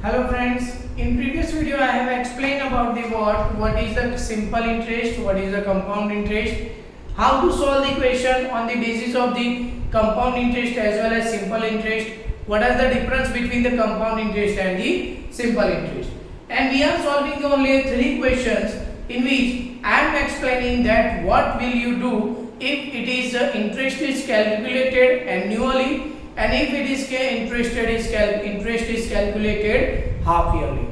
Hello friends, in previous video I have explained about the what is the simple interest, what is the compound interest, how to solve the question on the basis of the compound interest as well as simple interest, what is the difference between the compound interest and the simple interest. And we are solving only three questions in which I am explaining that what will you do if it is interest is calculated annually and if it is interest is calculated half yearly.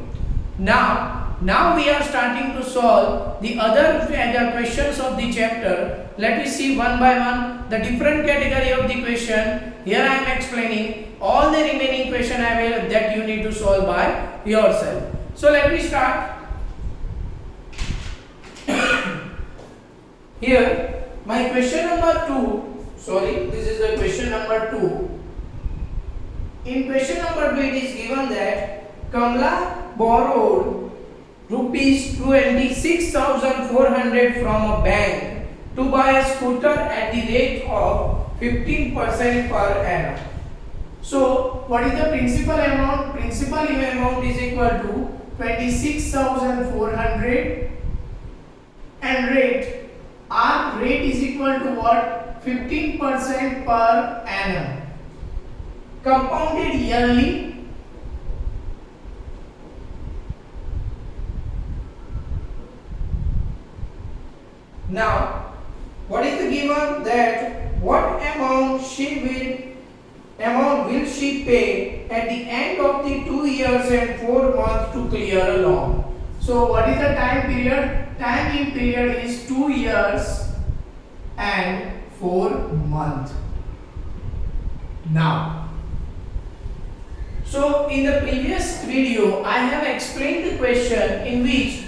Now we are starting to solve the other questions of the chapter. Let me see one by one the different category of the question. Here I am explaining all the remaining question that you need to solve by yourself. So let me start. Here my question number 2. Sorry, this is the question number 2. In question number 2 it is given that Kamla borrowed rupees 26,400 from a bank to buy a scooter at the rate of 15% per annum. So what is the principal amount? Principal amount is equal to 26,400 and rate is equal to what? 15% per annum. Compounded yearly. Now, what is the given that what amount will she pay at the end of the 2 years and 4 months to clear a loan? So, what is the time period? Time in period is 2 years and 4 months. Now, so in the previous video, I have explained the question in which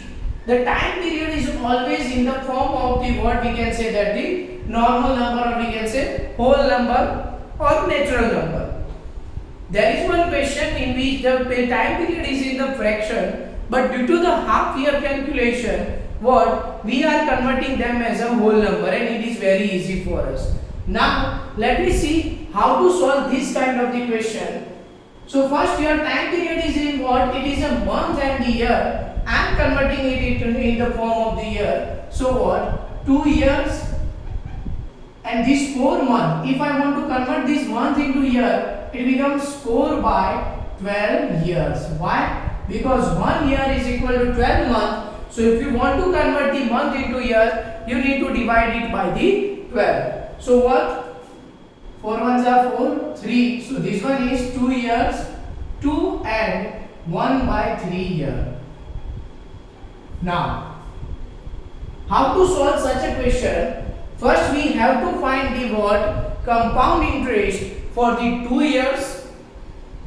the time period is always in the form of the what we can say that the normal number or we can say whole number or natural number. There is one question in which the time period is in the fraction, but due to the half year calculation, what we are converting them as a whole number and it is very easy for us. Now let me see how to solve this kind of the question. So first your time period is in what? It is a month and the year. I am converting it in the form of the year. So what? 2 years and this 4 months. If I want to convert this month into year, it becomes 4 by 12 years. Why? Because 1 year is equal to 12 months. So if you want to convert the month into year, you need to divide it by the 12. So what? 4 ones are 4, 3. So this one is 2 years, 2 and 1 by 3 year. Now, how to solve such a question? First we have to find the what? Compound interest for the 2 years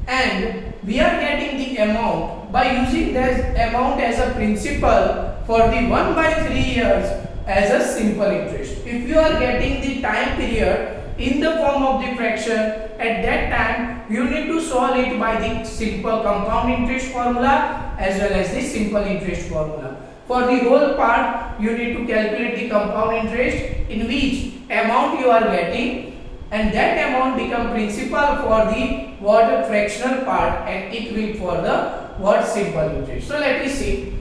and we are getting the amount by using that amount as a principal for the 1 by 3 years as a simple interest. If you are getting the time period in the form of the fraction, at that time you need to solve it by the simple compound interest formula as well as the simple interest formula. For the whole part you need to calculate the compound interest in which amount you are getting and that amount become principal for the what fractional part and it will for the what simple interest. So let me see.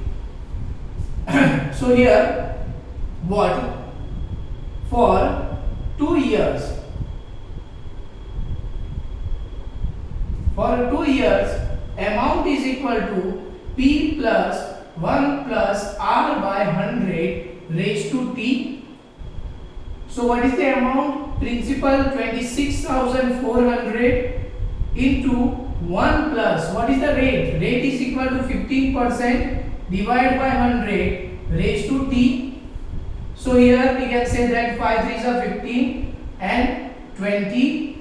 So here what for 2 years. For 2 years, amount is equal to P plus 1 plus R by 100 raised to T. So what is the amount? Principal 26,400 into 1 plus, what is the rate? Rate is equal to 15% divided by 100 raised to T. So here we can say that 5 3s are 15 and 20.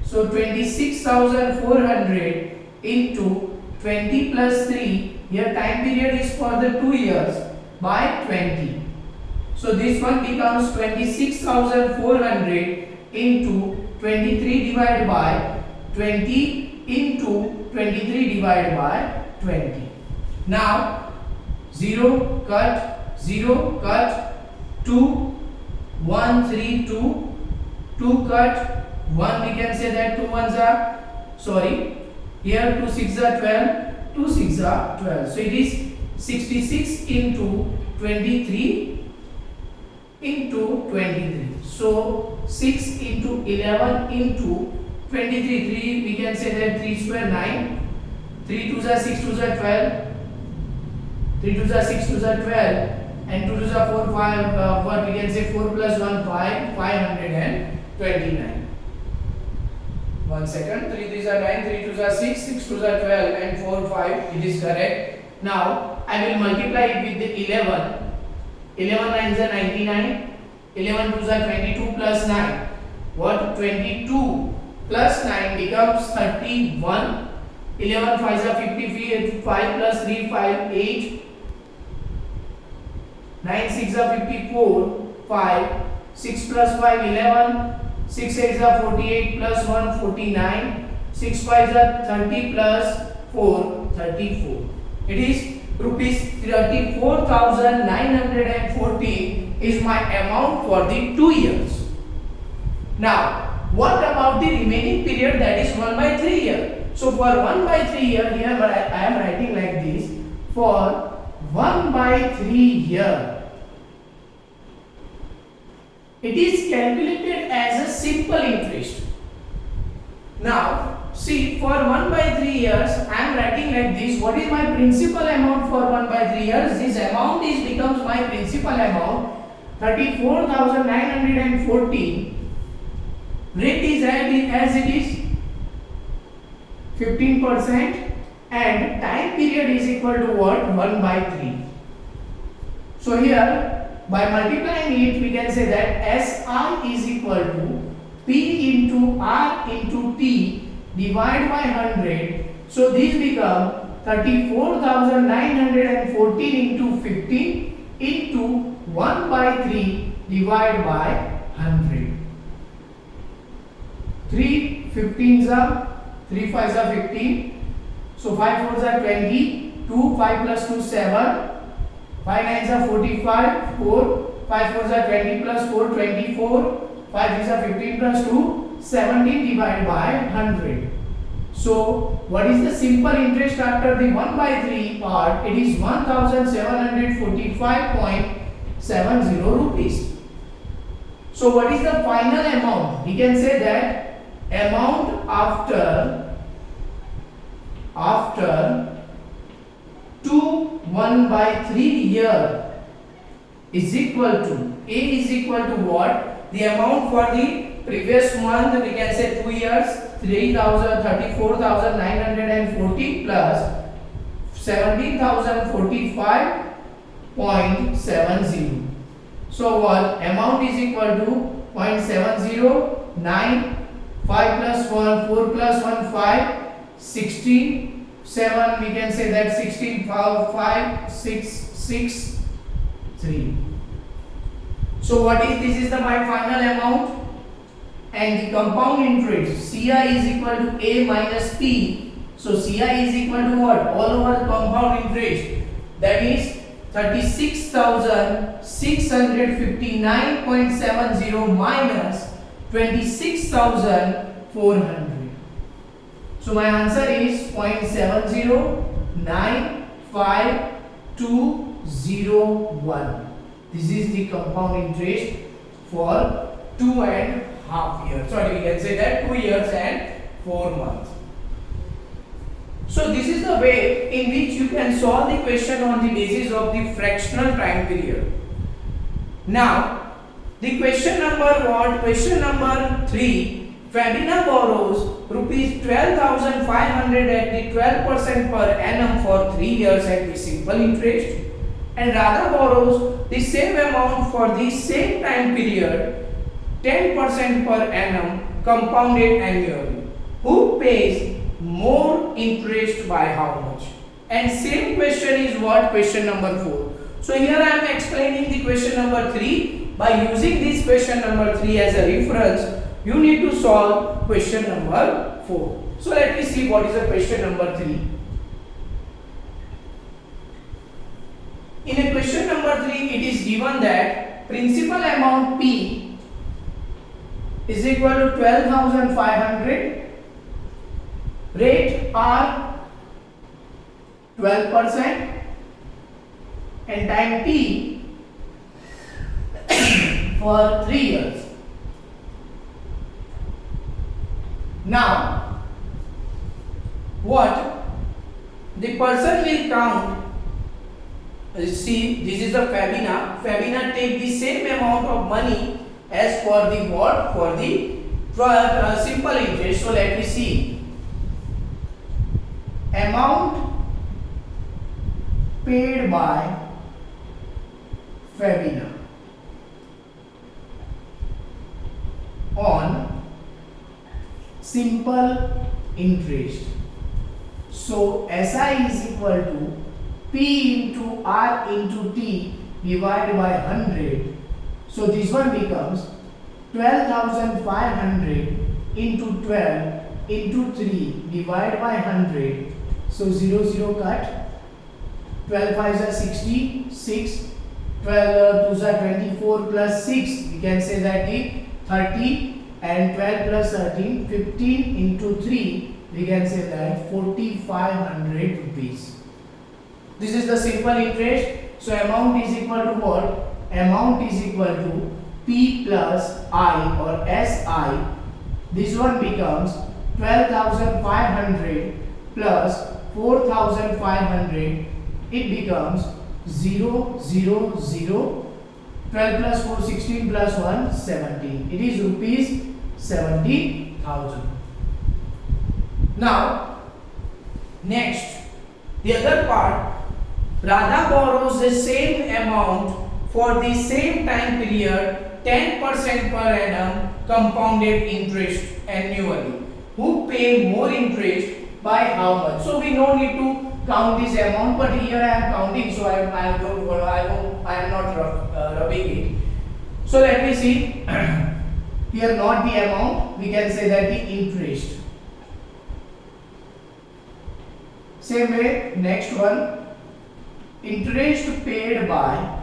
So 26,400 into 20 plus 3, here time period is for the 2 years by 20. So this one becomes 26,400 into 23 divided by 20 into 23 divided by 20. Now 0 cut, 0 cut, 2, 1, 3, 2, 2 cut, 1 we can say that 2 ones are, sorry, here 2 6 are 12, 2 6 are 12. So it is 66 into 23 into 23. So 6 into 11 into 23. 3 we can say that 3 square 9. 3 2s are 6 2s are 12. 3 2s are 6 2s are 12. And 2 2s are 4 5. What we can say 4 plus 1 5. 529. 1 second. 3 3s are 9. 3 2s are 6. 6 2s are 12. And 4 5. It is correct. Now I will multiply it with the 11. 11 9s are 99. 11 2s are 22 plus 9. What? 22 plus 9 becomes 31. 11 5s are 53. 5 plus 3 5 8. 9 6 are 54. 5 6 plus 5 11. 6 8s are 48 plus 1 49. 6 5s are 30 plus 4 34. It is rupees 34,914 is my amount for the 2 years. Now, what about the remaining period, that is 1 by 3 year? So for 1 by 3 year, here I am writing like this. For 1 by 3 year, it is calculated as a simple interest. Now, see, for 1 by 3 years, I am writing like this. What is my principal amount for 1 by 3 years? This amount becomes my principal amount, 34,914. Rate is as it is 15%, and time period is equal to what? 1 by 3. So here, by multiplying it, we can say that SI is equal to P into R into T divided by 100. So this becomes 34,914 into 15 into 1 by 3 divided by 100. 3 15s are 3 5s are 15. So 5 4s are 20. 2 5 plus 2 7. 5 9s are 45. 4 5 4s are 20 plus 4 24. 5 3s are 15 plus 2 17 divided by 100. So what is the simple interest after the 1 by 3 part? It is 1745.70 rupees. So what is the final amount? We can say that amount after 1 by 3 year is equal to, A is equal to what? The amount for the previous month, we can say 2 years, 34,914 plus 17,045.70. So what? Amount is equal to 0.709. 5 plus 1, 4 plus 1, 5, 16, 7, we can say that 16, 5, 6, 6, 3. So what is this? Is my final amount, and the compound interest CI is equal to A minus P. So CI is equal to what? All over compound interest, that is 36,659.70 minus 26,400. So my answer is 0.7095201. This is the compound interest for 2.5 years. Sorry, we can say that 2 years and 4 months. So this is the way in which you can solve the question on the basis of the fractional time period. Now, the question number what? Question number 3. Fabina borrows rupees 12,500 at the 12% per annum for 3 years at the simple interest, and Radha borrows the same amount for the same time period, 10% per annum compounded annually. Who pays more interest by how much? And same question is what? Question number 4. So here I am explaining the question number 3. By using this question number 3 as a reference, you need to solve question number 4. So let me see what is the question number 3. In a question number 3, it is given that principal amount P is equal to 12,500, rate R 12% and time T for 3 years. Now, what the person will count, see, this is the Fabina. Fabina take the same amount of money as for the what? For the simple interest. So let me see. Amount paid by Fabina on simple interest. So SI is equal to P into R into T divided by 100. So this one becomes 12,500 into 12 into 3 divided by 100. So 0 0 cut. 12 5s are 60, 6, 12 2s are 24 plus 6. We can say that the 30 and 12 plus 13, 15 into 3. We can say that 4,500 rupees. This is the simple interest. So amount is equal to what? Amount is equal to P plus I or SI. This one becomes 12,500 plus 4,500. It becomes 0 0 0. 12 plus 4 16 plus 1 17. It is rupees 70,000. Now, next, the other part, Radha borrows the same amount for the same time period, 10% per annum compounded interest annually. Who pay more interest by how much? So we no need to count this amount, but here I am counting, so I am not rubbing it. So let me see. Here not the amount, we can say that the interest. Same way, next one, interest paid by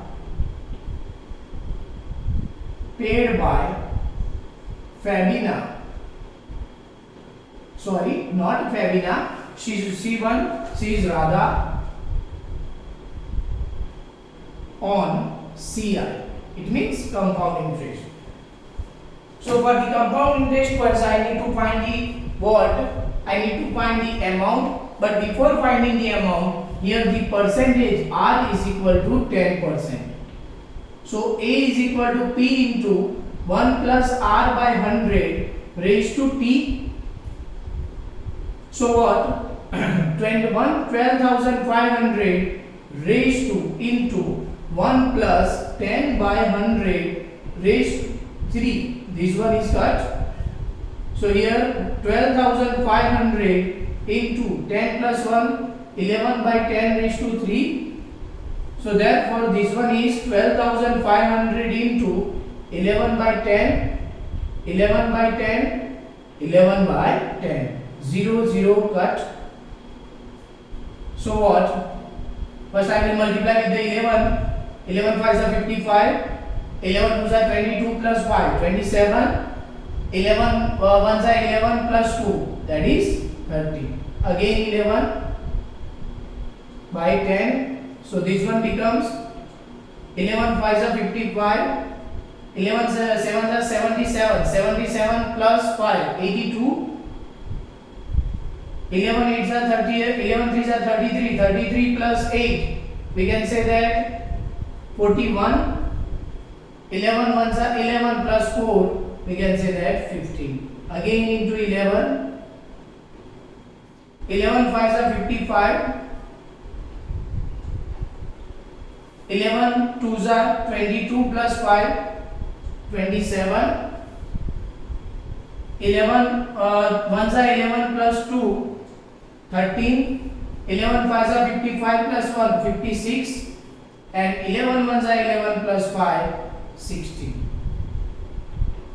Fabina. Sorry, not Fabina. She is Radha on CI. It means compound interest. So for the compound interest, first I need to find the what? I need to find the amount. But before finding the amount, here the percentage R is equal to 10%. So A is equal to P into 1 plus R by 100 raised to T. So what? 12,500 raised to into 1 plus 10 by 100 raised to 3. This one is cut. So here 12,500 into 10 plus 1, 11 by 10 raised to 3. So therefore this one is 12,500 into 11 by 10, 11 by 10, 11 by 10. 0 0 cut. So what? First I will multiply with the 11. 11 5s are 55. 11 2s are 22 plus 5, 27. 11 1s are 11 plus 2, that is 30. Again 11 by 10. So this one becomes 11 5s are 55. 11 7s are 77. 77 plus 5, 82. 11 8s are 38, 11 3s are 33, 33 plus 8, we can say that 41. 11 1s are 11 plus 4, we can say that 15. Again into 11. 11 5s are 55. 11 2s are 22 plus 5, 27. 11 1s are 11 plus 2, 13. 11 5s are 55 plus 1, 56. And 11 1s are 11 plus 5, 16.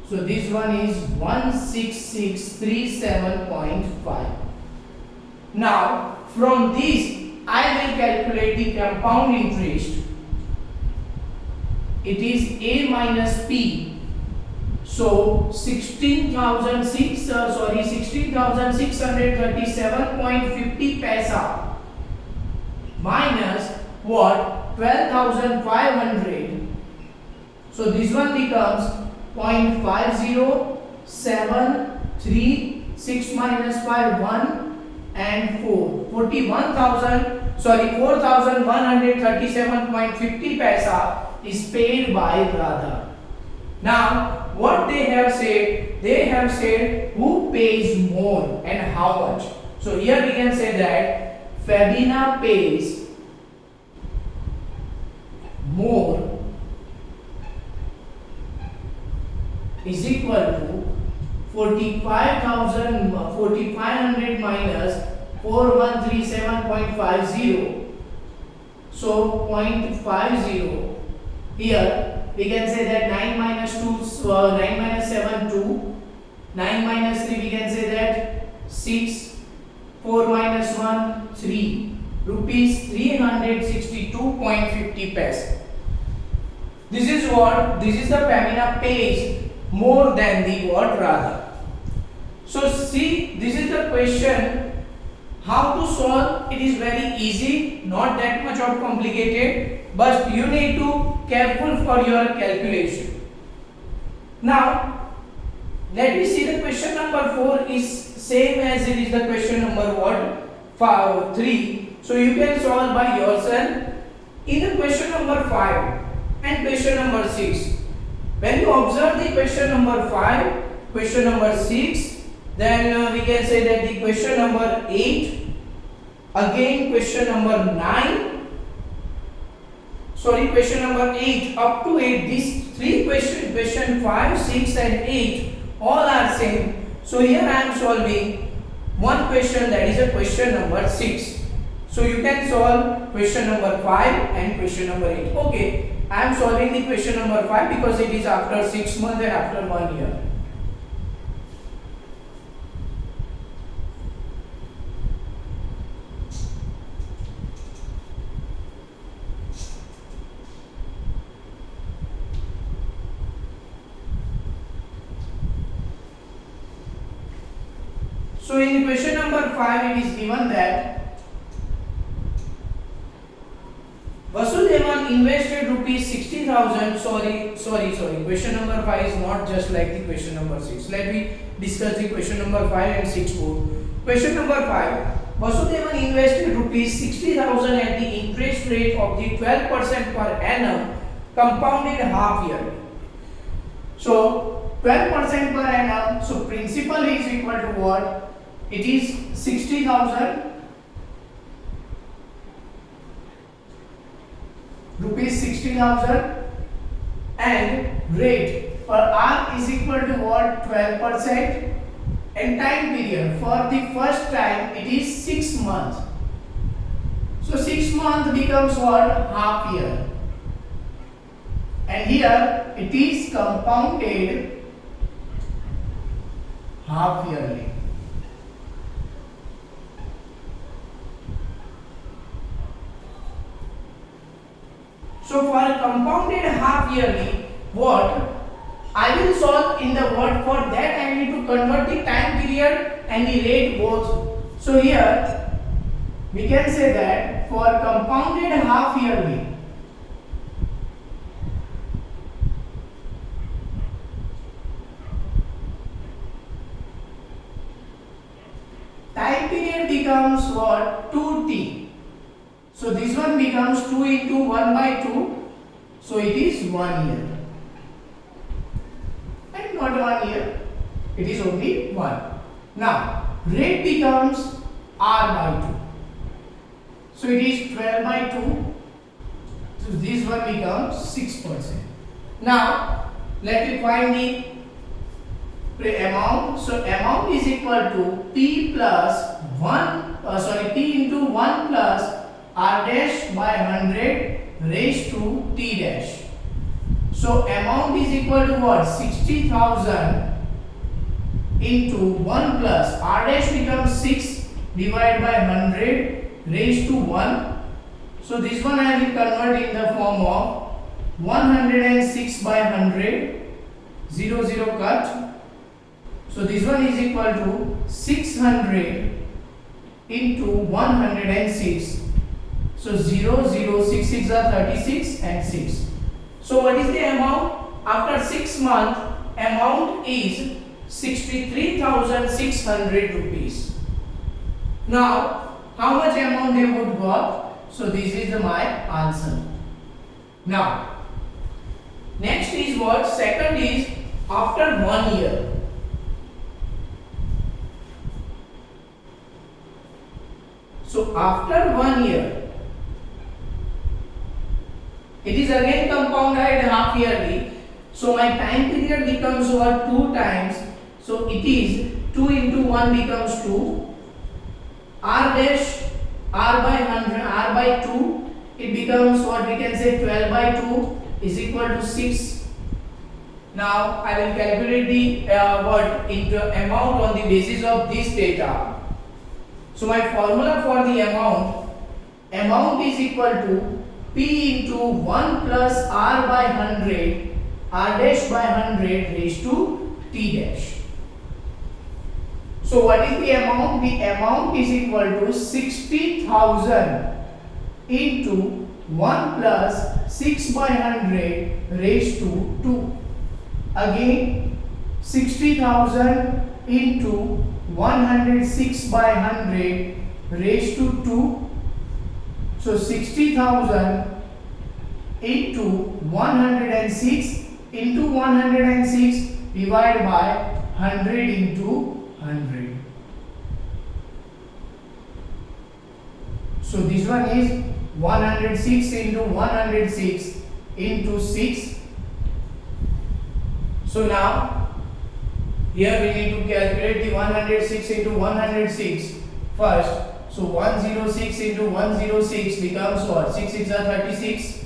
So this one is 16637.5. Now from this I will calculate the compound interest. It is A minus P. So 16,637.50 paisa minus what? 12,500. So this one becomes 0.5073, 6 minus 5, 1 and 4. 4,137.50 paisa is paid by Radha. Now, what they have said? They have said who pays more and how much. So here we can say that Fabina pays more is equal to 4,500 minus 4137.50. So 0.50. Here we can say that 9 minus 2, 9 minus 7, 2. 9 minus 3, we can say that 6. 4 minus 1, 3. Rupees 362.50 paise. This is what? This is the Femina pays more than the what? Radha. So see, this is the question. How to solve? It is very easy, not that much of complicated, but you need to careful for your calculation. Now, let me see the question number 4 is same as it is the question number what? 3. So you can solve by yourself. In the question number 5 and question number 6, when you observe the question number 5, question number 6, then we can say that the question number 8, again question number 9, question number 8 up to 8, these three questions, question 5, 6 and 8 all are same. So here I am solving one question, that is a question number 6. So you can solve question number 5 and question number 8. Okay, I am solving the question number 5 because it is after 6 months and after 1 year. So in question number 5 it is given that Vasudevan invested rupees 60,000. Sorry. Question number 5 is not just like the question number 6. Let me discuss the question number 5 and 6 both. Question number 5. Vasudevan invested rupees 60,000 at the interest rate of the 12% per annum compounded half year. So 12% per annum. So principal is equal to what? It is 60,000 rupees 60,000 and rate for R is equal to what? 12%, and time period for the first time it is 6 months. So 6 months becomes what? Half year, and here it is compounded half yearly. So for compounded half yearly, what I will solve in the what? For that I need to convert the time period and the rate both. So here we can say that for compounded half yearly, time period becomes what? 2t. So this one becomes 2 into 1 by 2. So it is 1 year. And not 1 year. It is only 1. Now, rate becomes R by 2. So it is 12 by 2. So this one becomes 6%. Now, let me find the amount. So amount is equal to P plus 1, P into 1 plus R dash by 100 raised to T dash. So amount is equal to what? 60,000 into 1 plus R dash becomes 6 divided by 100 raised to 1. So this one I will convert in the form of 106 by 100, 0 0 cut. So this one is equal to 600 into 106. So 0, 0, 6 6 are 36 and 6. So what is the amount? After 6 months, amount is 63,600 rupees. Now, how much amount they would got? So this is my answer. Now, next is what? Second is after 1 year. So after 1 year, it is again compounded half yearly. So my time period becomes what? 2 times. So it is 2 into 1 becomes 2. R dash R by 100, R by 2, it becomes what we can say 12 by 2 is equal to 6. Now I will calculate the what into amount on the basis of this data. So my formula for the amount is equal to P into 1 plus R by 100, R dash by 100 raised to T dash. So what is the amount? The amount is equal to 60,000 into 1 plus 6 by 100 raised to 2. Again 60,000 into 106 by 100 raised to 2. So 60,000 into 106 into 106 divided by 100 into 100. So this one is 106 into 106 into 6. So now here we need to calculate the 106 into 106 first. So 106 into 106 becomes what? 6 6 are 36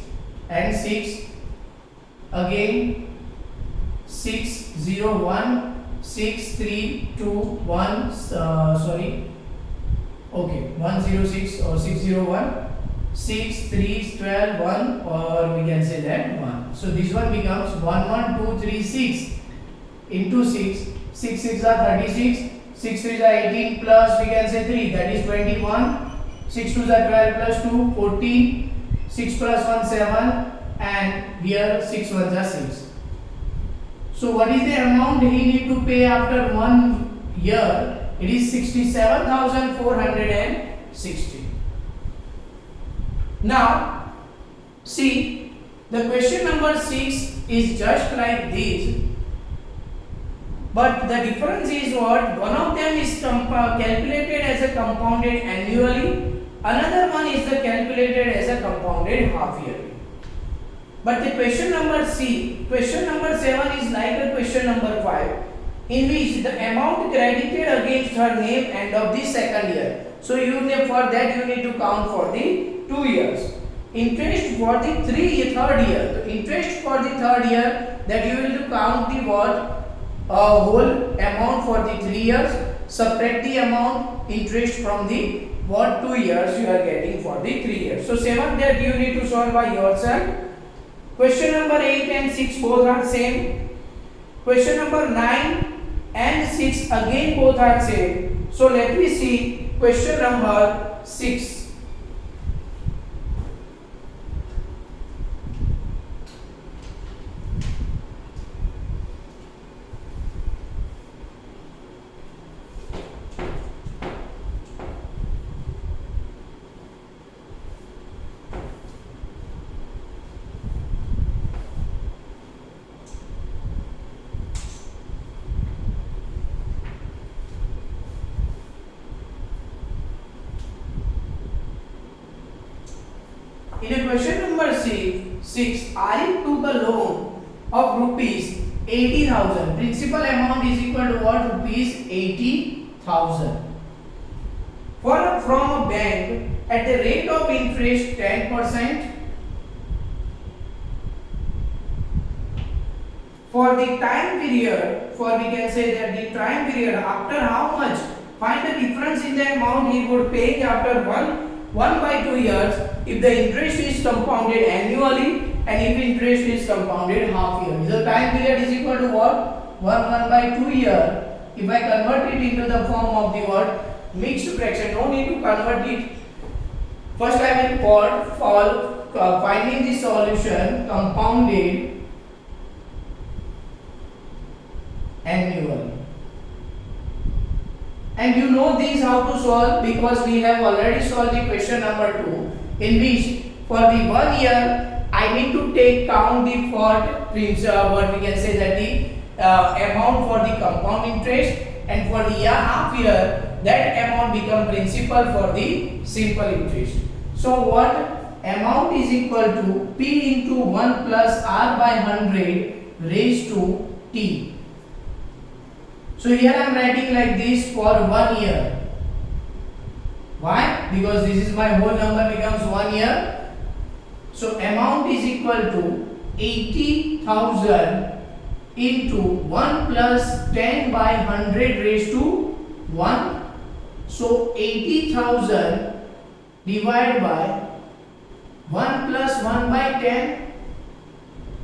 and 6 again 6 0 1 6 3 2 1 okay 106 or 601 6 3 12 1 or we can say that 1. So this one becomes 1 1 2 3 6 into 6 6 6 are 36 6 3 are 18 plus we can say 3 that is 21 6 2 are 12 plus 2 14 6 plus 1 7 and here 6 1 are 6. So what is the amount he need to pay after 1 year? It is 67,460. Now see, the question number 6 is just like this, but the difference is what? One of them is calculated as a compounded annually, another one is calculated as a compounded half yearly. But the question number 7 is like a question number 5, in which the amount credited against her name end of the second year. So you need, for that you need to count for the 2 years. Interest for the third year. The interest for the third year, that you will count the what? Whole amount for the 3 years. Subtract the amount interest from the what 2 years you are getting for the 3 years. So 7 that you need to solve by yourself. Question number 8 and 6 both are same. Question number 9 and 6 again both are same. So let me see question number 6. In a question number 6, I took a loan of rupees 80,000. Principal amount is equal to what? Rupees 80,000. From a bank at the rate of interest 10%. For the time period, we can say that the time period after how much? Find the difference in the amount he would pay after 1 by 2 years if the interest is compounded annually and if interest is compounded half yearly. The time period is equal to what? 1 by 2 year. If I convert it into the form of the what? Mixed fraction, no need to convert it First I will for finding the solution compounded annually. And you know these how to solve because we have already solved the question number 2, in which for the 1 year I need to take count the what we can say that the amount for the compound interest, and for the half year that amount become principal for the simple interest. So what amount is equal to P into 1 plus R by 100 raised to T. So here I am writing like this for 1 year. Why? Because this is my whole number becomes 1 year. So amount is equal to 80,000 into 1 plus 10 by 100 raised to 1. So 80,000 divided by 1 plus 1 by 10.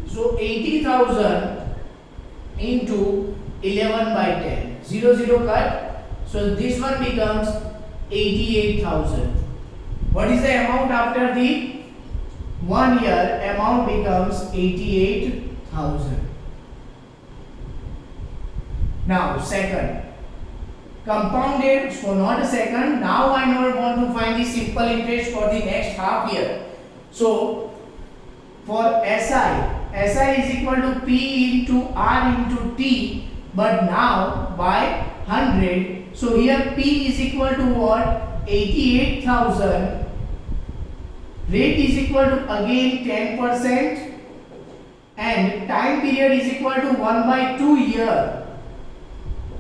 So 80,000 into 11 by 10. 0 0 cut. So this one becomes 88,000. What is the amount after the 1 year? Amount becomes 88,000. Now second, compounded. So not a second. Now I now want to find the simple interest for the next half year. So for SI is equal to P into R into T, but now by 100. So here P is equal to what? 88,000. Rate is equal to again 10%, and time period is equal to 1 by 2 year.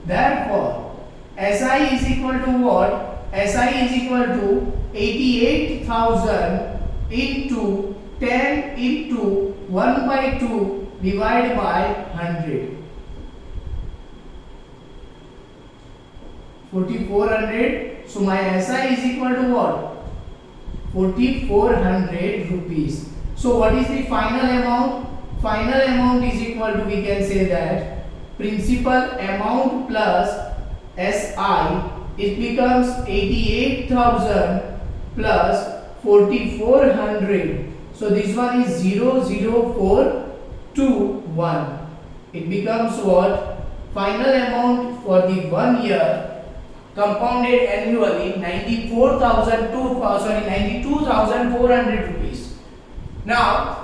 Therefore SI is equal to what? SI is equal to 88,000 into 10 into 1 by 2 divided by 100. 4,400. So my SI is equal to what? 4,400 rupees. So what is the final amount? Final amount is equal to, we can say that principal amount plus SI, it becomes 88,000 plus 4,400. So this one is 00421. It becomes what? Final amount for the 1 year compounded annually 92,400 rupees. Now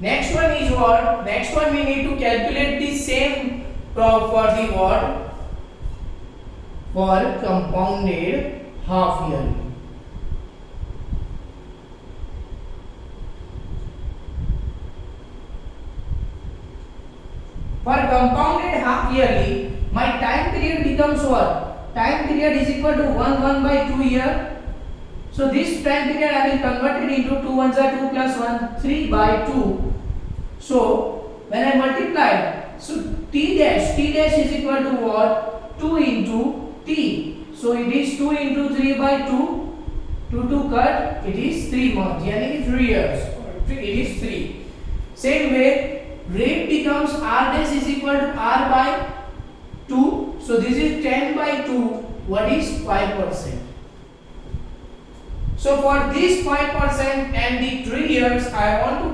next one is what? Next one we need to calculate the same for the what? For compounded half yearly. For compounded half yearly, my time period becomes what? Time period is equal to 1 by 2 year. So this time period I will convert it into 2 ones are 2 plus 1, 3 by 2. So when I multiply, so T dash is equal to what? 2 into T. So it is 2 into 3 by 2. 2 cut, it is 3 months. Yani 3 years. It is 3. Same way, rate becomes R dash is equal to R by 2. So this is 10 by 2. What is 5%? So for this 5% and the 3 years, I want to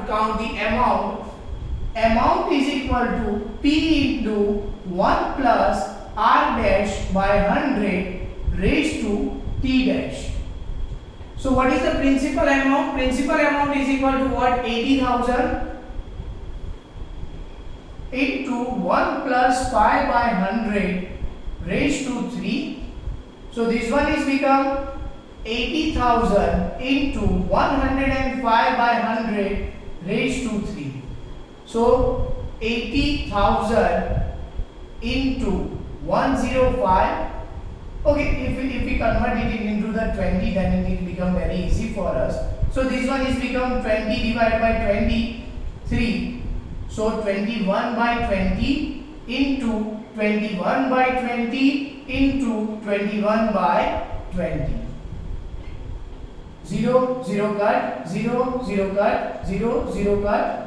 count the amount. Amount is equal to P into 1 plus R dash by 100 raised to T dash. So what is the principal amount? Principal amount is equal to what? 80,000 into 1 plus 5 by 100 raised to 3. So this one is become 80,000 into 105 by 100 raised to 3. So 80,000 into 105. Okay, if we convert it into the 20, then it will become very easy for us. So this one is become 20 divided by 23. So 21 by 20 into 21 by 20 into 21 by 20. 0 0 cut, 0 0 cut, 0 0 cut.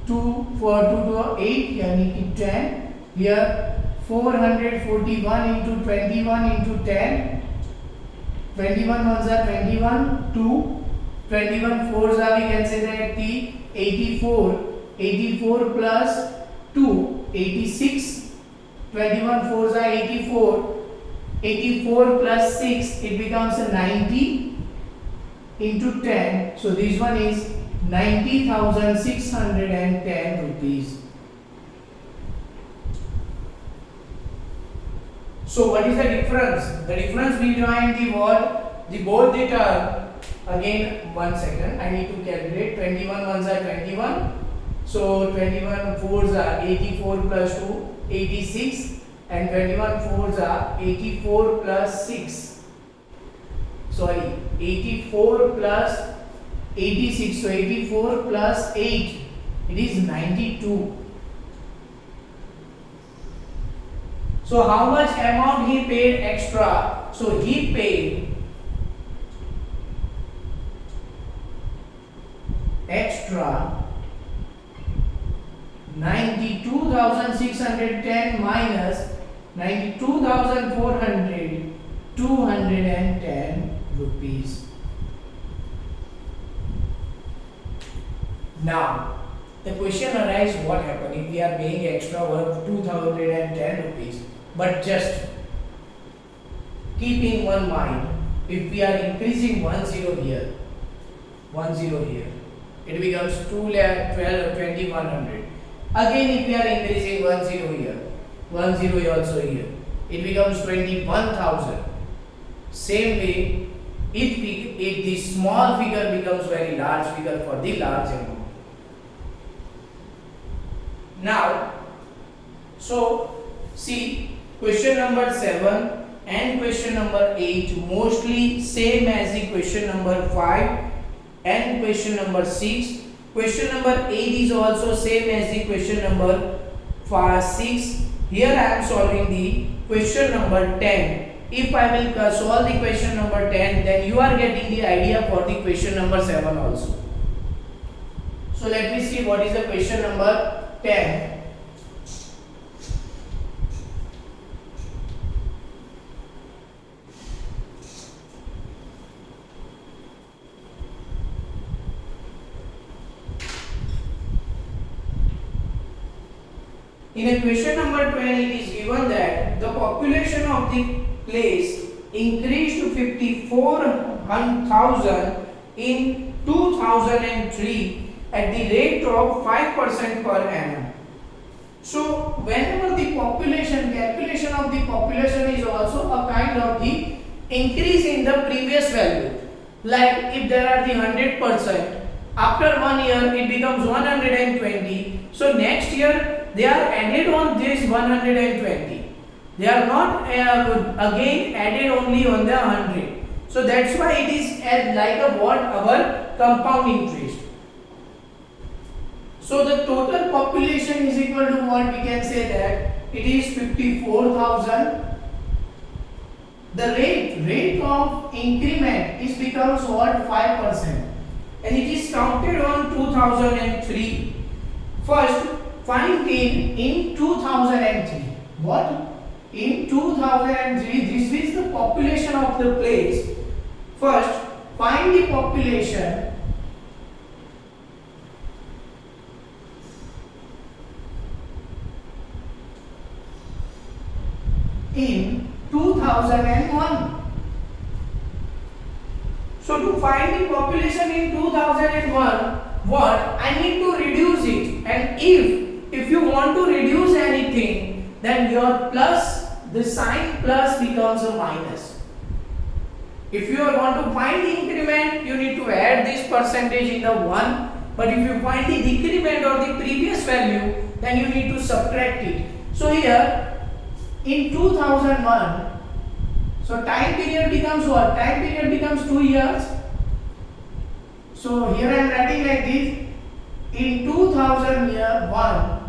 2 4 2 to 8 yani 10. Here 441 into 21 into 10. 21 ones are 21, 2. 21 fours are, we can say that the 84. 84 plus 2, 86. 21 fours are 84. 84 plus 6, it becomes a 90 into 10. So this one is 90,610 rupees. So what is the difference? The difference between the what? The both the term. Again, 1 second. I need to calculate. 21 ones are 21. So 21 fours are 84 plus 2, 86. And 21 fours are 84 plus 6. Sorry, 84 plus 86. So 84 plus 8. It is 92. So how much amount he paid extra? So he paid extra 92,610 minus 92,400, 210 rupees. Now, the question arises, what happened if we are paying extra work 210 rupees, but just keep in one mind, if we are increasing 10 here, 10 here, it becomes 2 lakh 12 or 2100. Again, if we are increasing 10 here, 10 also here, it becomes 21,000. Same way, if the small figure becomes very large figure for the large amount. Now, so see, question number 7 and question number 8 mostly same as the question number 5 and question number 6. Question number 8 is also same as the question number 6. Here I am solving the question number 10. If I will solve the question number 10, then you are getting the idea for the question number 7 also. So let me see what is the question number 10. In a question number 12, it is given that the population of the place increased to 54,000 in 2003 at the rate of 5% per annum. So, whenever the population, calculation of the population is also a kind of the increase in the previous value. Like if there are the 100%, after 1 year it becomes 120. So, next year they are added on this 120. They are not again added only on the 100. So that's why it is like a what? Our compound interest. So the total population is equal to what? We can say that it is 54,000. The rate of increment is becomes what? 5%. And it is counted on 2003. First, find in 2003. What? In 2003, this is the population of the place. First, find the population in 2001. So to find the population in 2001, what? I need to reduce it. And if you want to reduce anything, then your plus, the sign plus becomes a minus. If you want to find the increment, you need to add this percentage in the 1. But if you find the decrement or the previous value, then you need to subtract it. So here, in 2001, so time period becomes what? Time period becomes 2 years. So here I am writing like this. In 2001,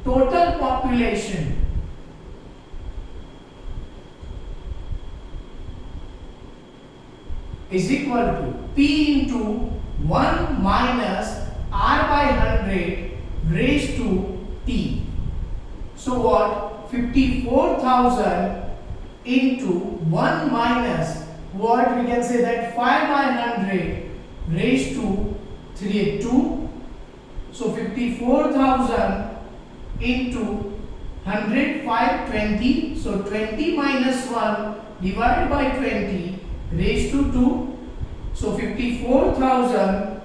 total population is equal to P into 1 minus R by 100 raised to T. So what? 54,000 into 1 minus what we can say that 5 by 100 raised to 2. So 54,000 into 100, 520. So 20 minus 1 divided by 20 raised to 2. So 54,000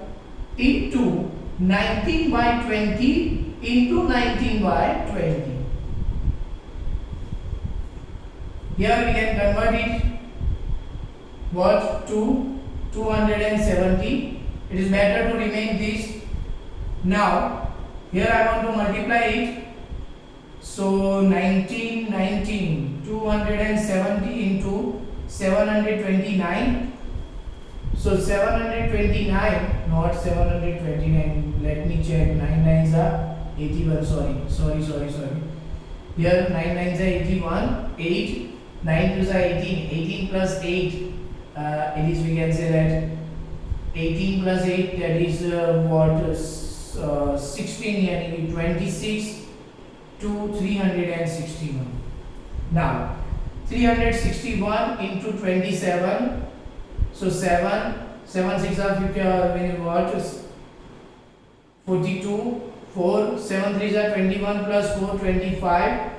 into 19 by 20 into 19 by 20. Here we can convert it what to 270. It is better to remain this. Now here I want to multiply it. So 270 into 729. So 729, not 729. Let me check. 9 9s are 81. Sorry. Here 9 9s are 81. 8 9 2s are 18. 18 plus 8. It is, we can say that 18 plus 8, that is 16, yani 26 to 361. Now 361 into 27. So 7 6 are 50, when what is 42. 4 7 3s are 21 plus 4 25.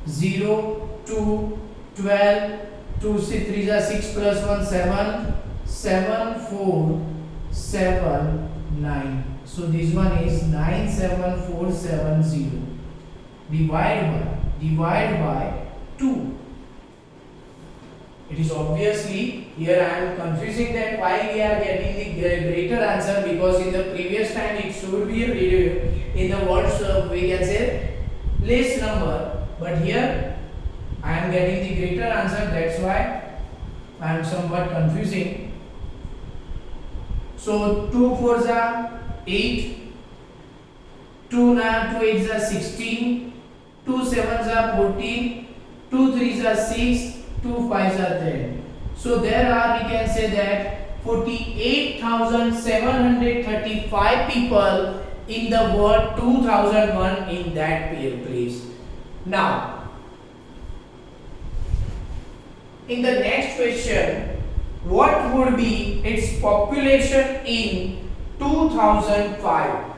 0 2 12. 2 6 3s are 6 plus 1 7. 7 4 7 9. So this one is 97470. Divide by 2. It is obviously here I am confusing that why we are getting the greater answer, because in the previous time it should be in the words we can say less number, but here I am getting the greater answer. That's why I am somewhat confusing. So 2 4s are 8, 2 8s are 16, 2 7s are 14, 2 3s are 6, 2 5s are 10. So there are, we can say that 48,735 people in the world 2001 in that place. Now in the next question, what would be its population in 2005?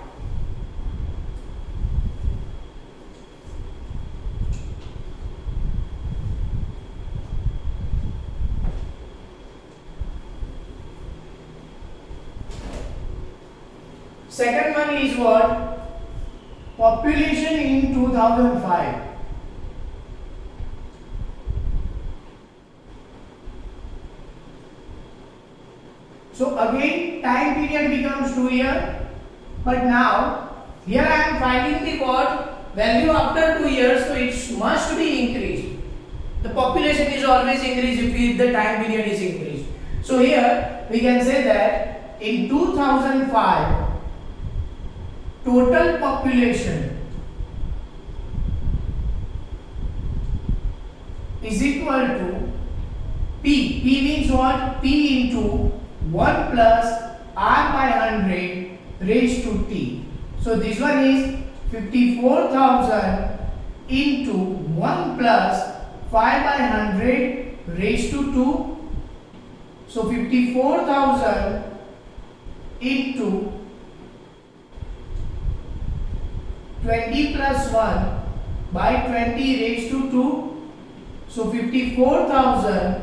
Second one is what? Population in 2005. So again time period becomes 2 years, but now here I am finding the what value after 2 years, so it must be increased. The population is always increased if the time period is increased. So here we can say that in 2005 total population is equal to P. P means what? P into 1 plus R by 100 raised to T. So this one is 54,000 into 1 plus 5 by 100 raised to 2. So 54,000 into 20 plus 1 by 20 raised to 2. So 54,000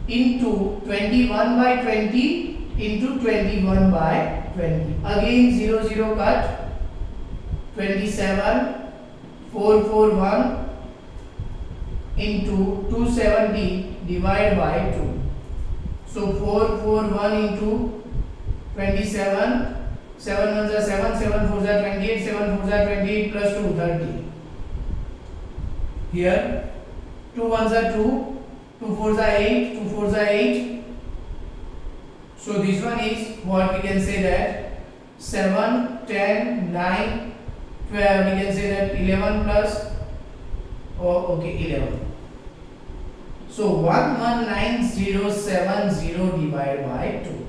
into 21 by 20 into 21 by 20. Again 0 0 cut. 27 441 into 270 divided by 2. So 441 into 27. 7 1s are 7, 7 4s are 28, 7 4s are 28 plus 2 30. Here 2 1s are 2, 2 4s are 8, 2 4s are 8. So this one is what we can say that 7, 10, 9, 12. We can say that 11 plus 11. So 119070 divided by 2.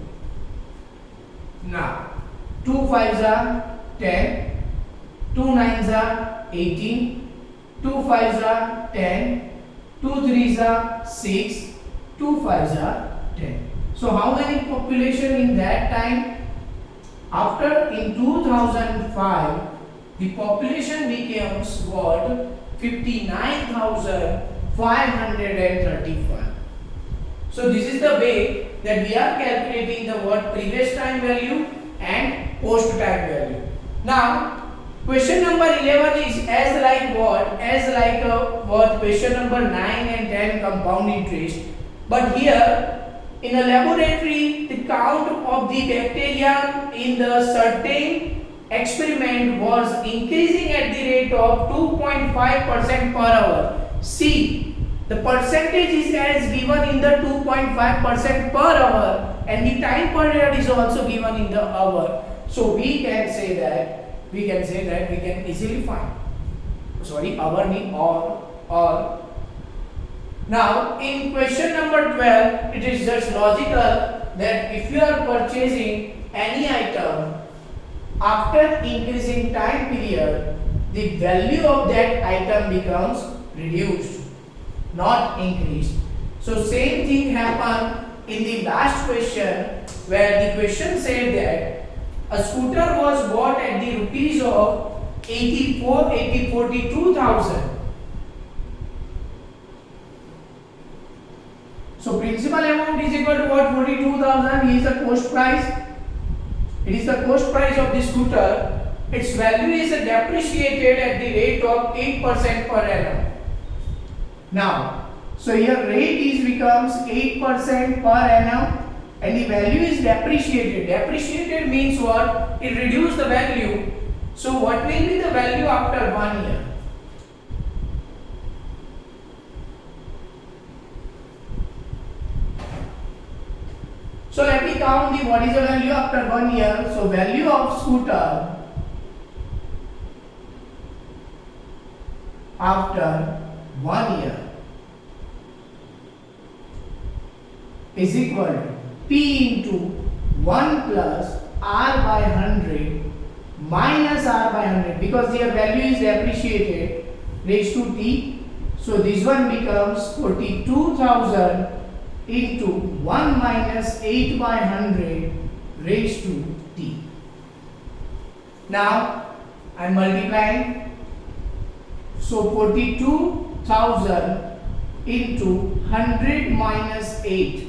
Now 2 5s are 10, 2 9s are 18, 2 5s are 10, 2 3s are 6, 2 5s are 10. So how many population in that time? After in 2005, the population becomes what? 59,535. So this is the way that we are calculating the what previous time value and post time value. Now question number 11 is as like what? As like what question number 9 and 10 compound interest. But here in a laboratory the count of the bacteria in the certain experiment was increasing at the rate of 2.5% per hour. See, the percentage is as given in the 2.5% per hour and the time period is also given in the hour. So we can say that we can easily find. Sorry, hour mean or. Now in question number 12, it is just logical that if you are purchasing any item after increasing time period, the value of that item becomes reduced, not increased. So same thing happened in the last question, where the question said that a scooter was bought at the rupees of 42,000. So principal amount is equal to what? 42,000 is the cost price. It is the cost price of the scooter. Its value is depreciated at the rate of 8% per annum. Now, so here rate is becomes 8% per annum and the value is depreciated. Depreciated means what? It reduces the value. So what will be the value after 1 year? So let me count the what is the value after 1 year. So value of scooter after 1 year is equal to P into 1 plus R by 100 minus R by 100, because their value is depreciated, raised to T. So this one becomes 42,000 into 1 minus 8 by 100 raised to T. Now I am multiplying. So 42,000 into 100 minus 8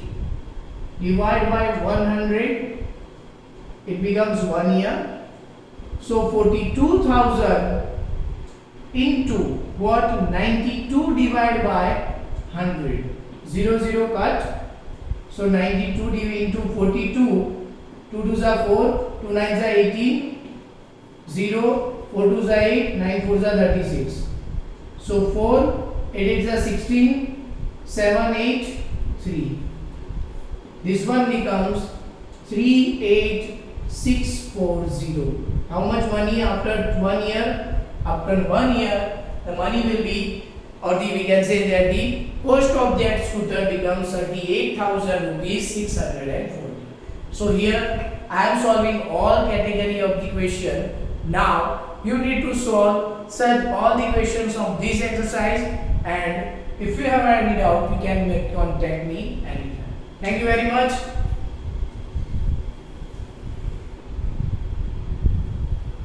divide by 100, it becomes 1 year. So 42,000 into what? 92 divided by 100. 0 0 cut. So 92 into 42. 2 2s are 4, 2 9s are 18, 0, 4 2s are 8, 9 4s are 36. So 4, 8 8s are 16, 7 8, 3. This one becomes 38640. How much money after 1 year? After 1 year, the money will be, or we can say that the cost of that scooter becomes 38,000 rupees 640. So here I am solving all category of the question. Now you need to solve such all the questions of this exercise, and if you have any doubt you can contact me anytime. Thank you very much.